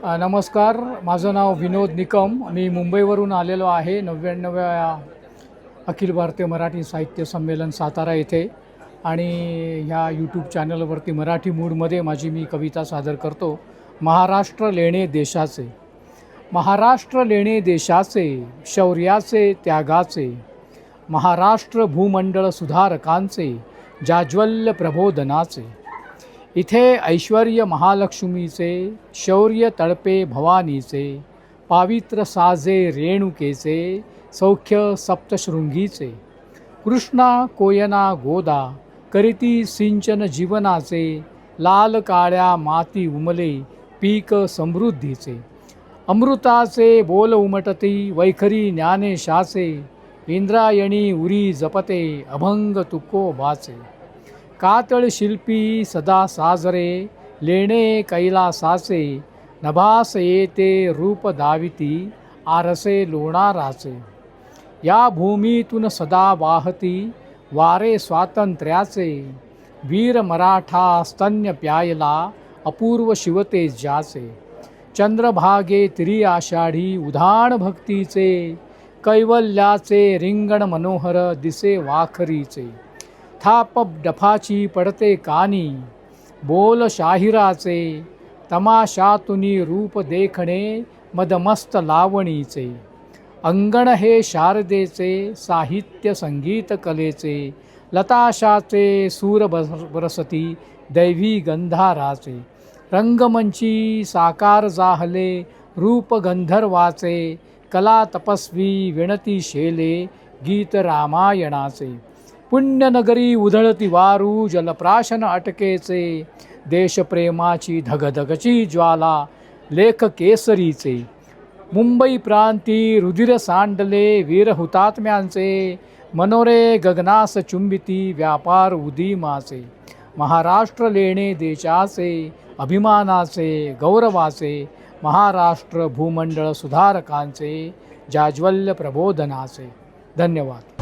नमस्कार, माझं नाव विनोद निकम. मी मुंबईवरून आलेलो आहे 99व्या अखिल भारतीय मराठी साहित्य संमेलन सातारा येथे. आणि ह्या यूट्यूब चॅनलवरती मराठी मूडमध्ये मी कविता सादर करतो. महाराष्ट्र लेणे देशाचे, महाराष्ट्र लेणे देशाचे, शौर्याचे त्यागाचे, महाराष्ट्र भूमंडळ सुधारकांचे, जाज्वल्य प्रबोधनाचे. इथे ऐश्वर्य महालक्ष्मीचे, शौर्य तळपे भवानीचे, पावित्र साजे रेणुकेचे, सौख्य सप्तशृंगीचे. कृष्णा कोयना गोदा करीती सिंचन जीवनाचे, लाल काळ्या माती उमले पीक समृद्धीचे. अमृताचे बोल उमटती वैखरी ज्ञानेशाचे, इंद्रायणी उरी जपते अभंग तुकोबाचे. कातळ शिल्पी सदा साजरे लेणे कैलासाचे, नभास येते रूप दाविती आरसे लोणाराचे. या भूमीतून सदा वाहती वारे स्वातंत्र्याचे, वीर मराठा स्तन्य प्यायला अपूर्व शिवते ज्याचे. चंद्रभागे तिरी आषाढी उधाण भक्तीचे, कैवल्याचे रिंगण मनोहर दिसे वाखरीचे. थाप डफाची पडते कानी बोल शाहिराचे, तमाशातुनी रूप देखणे मदमस्त लावणीचे. अंगण हे शारदेचे साहित्य संगीत कलेचे, लताशाचे सूर बरसती दैवी गंधाराचे. रंगमंची साकार जाहले रूप गंधर्वाचे, कला तपस्वी विणती शेले गीत रामायणाचे. पुण्यनगरी उधळती वारू जलप्राशन अटकेचे, देशप्रेमाची धगधगची ज्वाला लेख केसरीचे. मुंबई प्रांती रुधिर सांडले वीर हुतात्म्यांचे, मनोरे गगनास चुंबिती व्यापार उदीमाचे. महाराष्ट्र लेणे देशाचे, अभिमानाचे गौरवाचे, महाराष्ट्र भूमंडळ सुधारकांचे, जाज्वल्य प्रबोधनाचे. धन्यवाद.